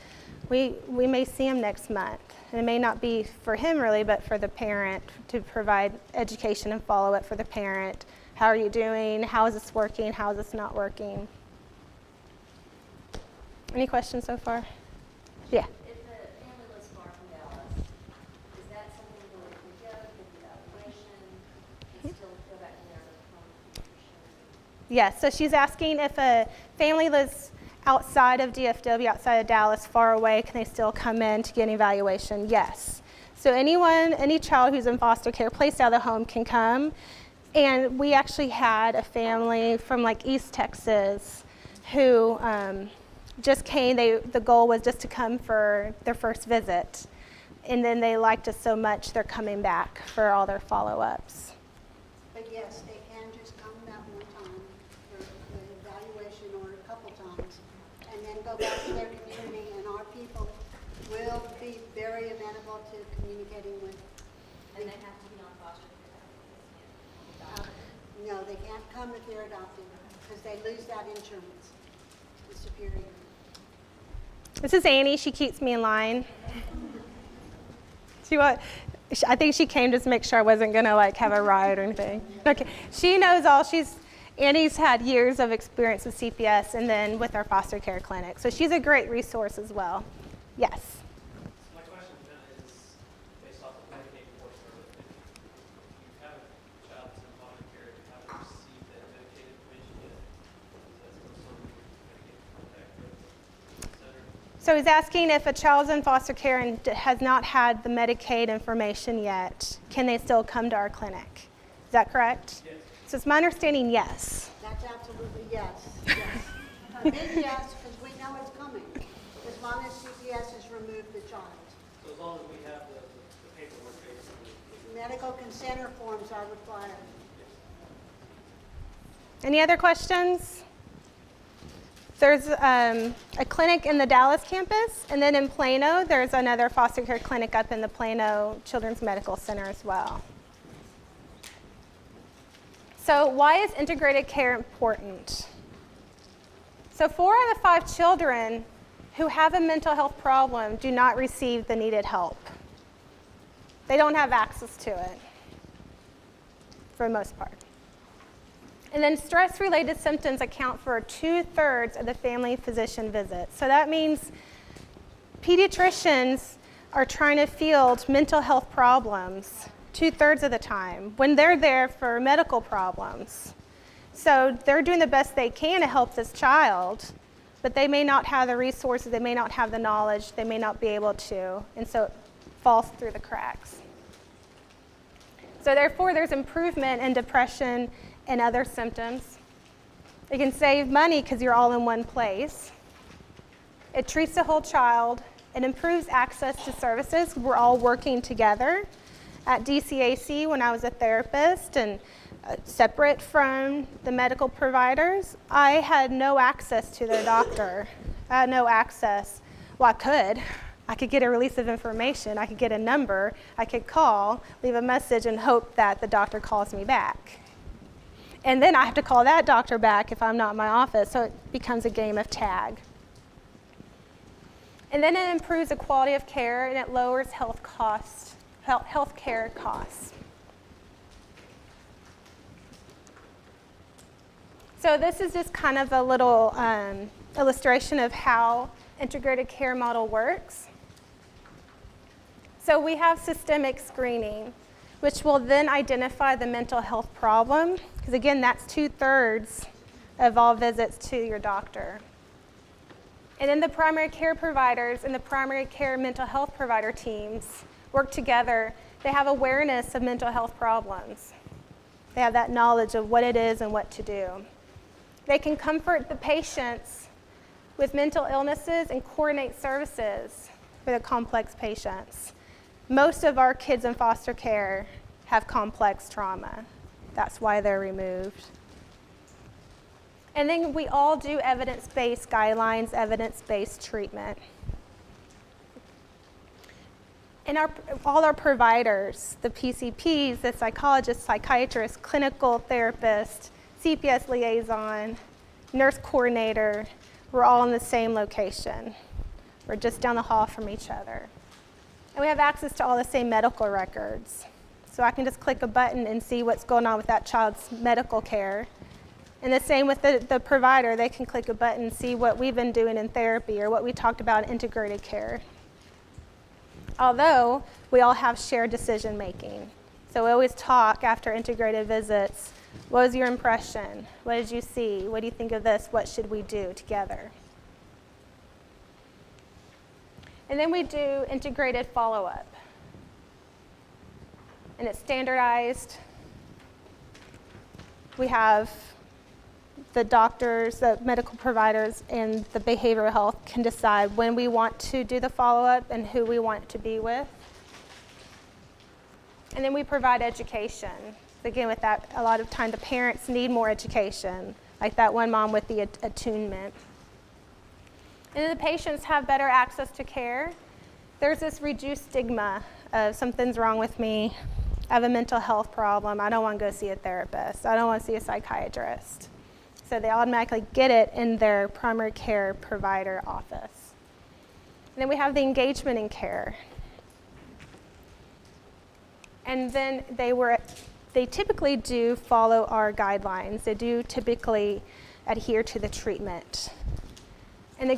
We may see him next month. And it may not be for him really, but for the parent, to provide education and follow-up for the parent. How are you doing? How is this working? How is this not working? Any questions so far? Yeah. If the family lives far from Dallas, is that something that we can go, get the evaluation, and still go back to their home? Yes, so she's asking if a family lives outside of DFW, outside of Dallas, far away, can they still come in to get an evaluation? Yes. So any child who's in foster care placed out of the home can come. And we actually had a family from like East Texas who just came. The goal was just to come for their first visit. And then they liked us so much, they're coming back for all their follow-ups. But yes, they can just come that one time for the evaluation or a couple times, and then go back to their community, and our people will be very amenable to communicating with. And they have to be on foster care. No, they can't come if they're adopted, because they lose that insurance, the superior. This is Annie. She keeps me in line. I think she came just to make sure I wasn't going to like have a riot or anything. Okay. She knows all. Annie's had years of experience with CPS and then with our foster care clinic. So she's a great resource as well. Yes. My question then is based off the Medicaid portion of it. If you have a child that's in foster care and you haven't received that Medicaid information yet, is that still something you can get contact with, et cetera? So he's asking if a child's in foster care and has not had the Medicaid information yet, can they still come to our clinic? Is that correct? Yes. So it's my understanding, yes. That's absolutely yes, yes. A big yes, because we know it's coming, as long as CPS has removed the child. So as long as we have the paperwork, basically. Medical consent forms are required. Any other questions? There's a clinic in the Dallas campus, and then in Plano, there's another foster care clinic up in the Plano Children's Medical Center as well. So why is integrated care important? So 4 out of 5 children who have a mental health problem do not receive the needed help. They don't have access to it, for the most part. And then stress-related symptoms account for 2/3 of the family physician visits. So that means pediatricians are trying to field mental health problems 2/3 of the time when they're there for medical problems. So they're doing the best they can to help this child, but they may not have the resources, they may not have the knowledge, they may not be able to, and so it falls through the cracks. So therefore, there's improvement in depression and other symptoms. It can save money because you're all in one place. It treats the whole child. It improves access to services. We're all working together. At DCAC, when I was a therapist and separate from the medical providers, I had no access to their doctor. I had no access. Well, I could get a release of information. I could get a number. I could call, leave a message, and hope that the doctor calls me back. And then I have to call that doctor back if I'm not in my office, so it becomes a game of tag. And then it improves the quality of care, and it lowers health care costs. So this is just kind of a little illustration of how integrated care model works. So we have systemic screening, which will then identify the mental health problem, because again, that's 2/3 of all visits to your doctor. And then the primary care providers and the primary care mental health provider teams work together. They have awareness of mental health problems. They have that knowledge of what it is and what to do. They can comfort the patients with mental illnesses and coordinate services for the complex patients. Most of our kids in foster care have complex trauma. That's why they're removed. And then we all do evidence-based guidelines, evidence-based treatment. And all our providers, the PCPs, the psychologists, psychiatrists, clinical therapists, CPS liaison, nurse coordinator, we're all in the same location. We're just down the hall from each other. And we have access to all the same medical records. So I can just click a button and see what's going on with that child's medical care. And the same with the provider. They can click a button and see what we've been doing in therapy or what we talked about in integrated care. Although we all have shared decision making. So we always talk after integrated visits. What was your impression? What did you see? What do you think of this? What should we do together? And then we do integrated follow-up. And it's standardized. We have the doctors, the medical providers, and the behavioral health can decide when we want to do the follow-up and who we want to be with. And then we provide education. Again, with that, a lot of time the parents need more education, like that one mom with the attunement. And then the patients have better access to care. There's this reduced stigma of something's wrong with me, I have a mental health problem, I don't want to go see a therapist, I don't want to see a psychiatrist. So they automatically get it in their primary care provider office. And then we have the engagement in care. And then they typically do follow our guidelines. They do typically adhere to the treatment. And the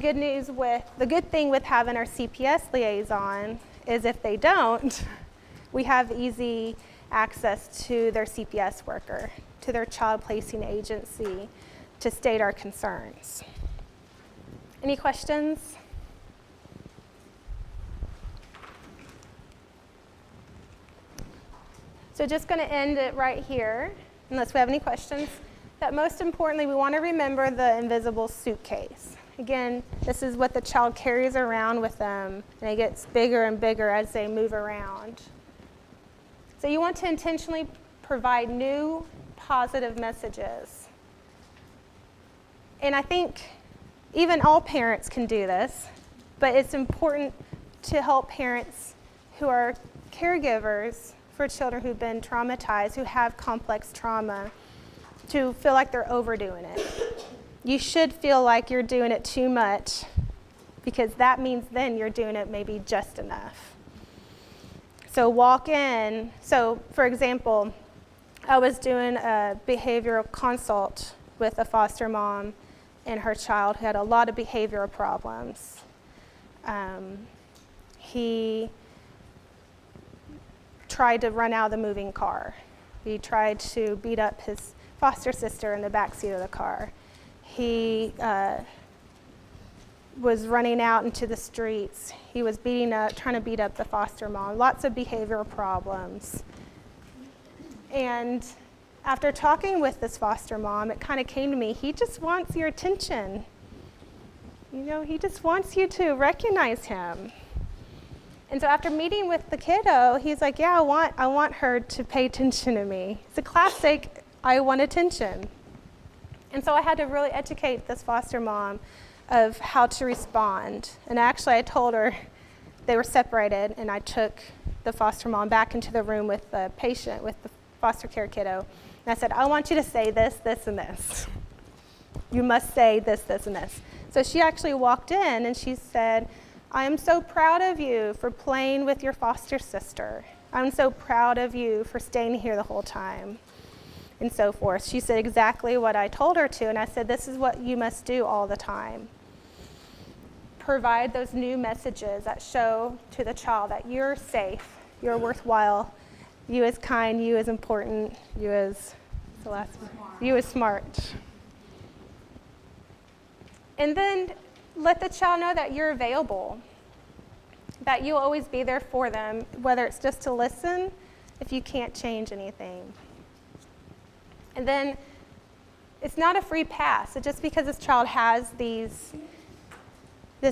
good thing with having our CPS liaison is if they don't, we have easy access to their CPS worker, to their child placing agency, to state our concerns. Any questions? So just going to end it right here, unless we have any questions. That most importantly, we want to remember the invisible suitcase. Again, this is what the child carries around with them, and it gets bigger and bigger as they move around. So you want to intentionally provide new positive messages. And I think even all parents can do this, but it's important to help parents who are caregivers for children who've been traumatized, who have complex trauma, to feel like they're overdoing it. You should feel like you're doing it too much because that means then you're doing it maybe just enough. So walk in. So for example, I was doing a behavioral consult with a foster mom and her child who had a lot of behavioral problems. He tried to run out of the moving car. He tried to beat up his foster sister in the back seat of the car. He was running out into the streets. He was trying to beat up the foster mom. Lots of behavioral problems. And after talking with this foster mom, it kind of came to me, he just wants your attention. You know, he just wants you to recognize him. And so after meeting with the kiddo, he's like, yeah, I want her to pay attention to me. It's a classic, I want attention. And so I had to really educate this foster mom of how to respond. And actually I told her, they were separated, and I took the foster mom back into the room with the patient, with the foster care kiddo. And I said, I want you to say this, this, and this. You must say this, this, and this. So she actually walked in and she said, I am so proud of you for playing with your foster sister. I'm so proud of you for staying here the whole time, and so forth. She said exactly what I told her to, and I said, this is what you must do all the time. Provide those new messages that show to the child that you're safe, you're worthwhile, you is kind, you is important, you is, the last one, you is smart. And then let the child know that you're available, that you'll always be there for them, whether it's just to listen if you can't change anything. And then it's not a free pass. Just because this child has this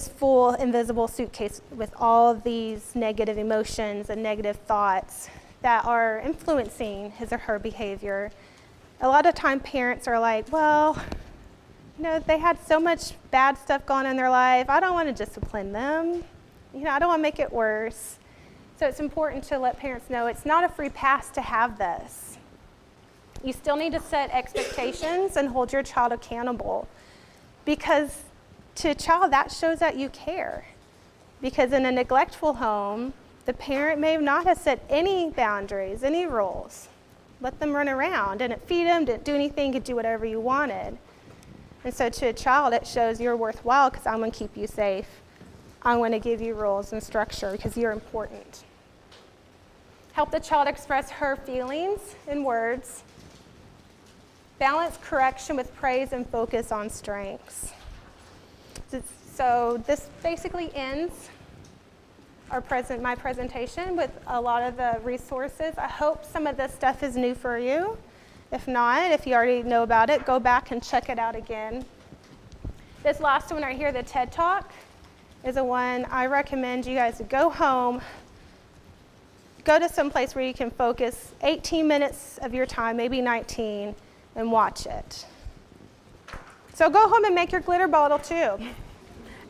full invisible suitcase with all these negative emotions and negative thoughts that are influencing his or her behavior, a lot of time parents are like, well, you know, they had so much bad stuff going on in their life. I don't want to discipline them. You know, I don't want to make it worse. So it's important to let parents know it's not a free pass to have this. You still need to set expectations and hold your child accountable, because to a child that shows that you care. Because in a neglectful home, the parent may not have set any boundaries, any rules. Let them run around, didn't feed them, didn't do anything, could do whatever you wanted. And so to a child, it shows you're worthwhile because I'm going to keep you safe. I'm going to give you rules and structure because you're important. Help the child express her feelings in words. Balance correction with praise and focus on strengths. So this basically ends my presentation with a lot of the resources. I hope some of this stuff is new for you. If not, if you already know about it, go back and check it out again. This last one right here, the TED Talk, is a one I recommend you guys to go home, go to some place where you can focus 18 minutes of your time, maybe 19, and watch it. So go home and make your glitter bottle too,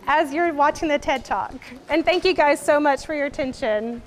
as you're watching the TED Talk. And thank you guys so much for your attention.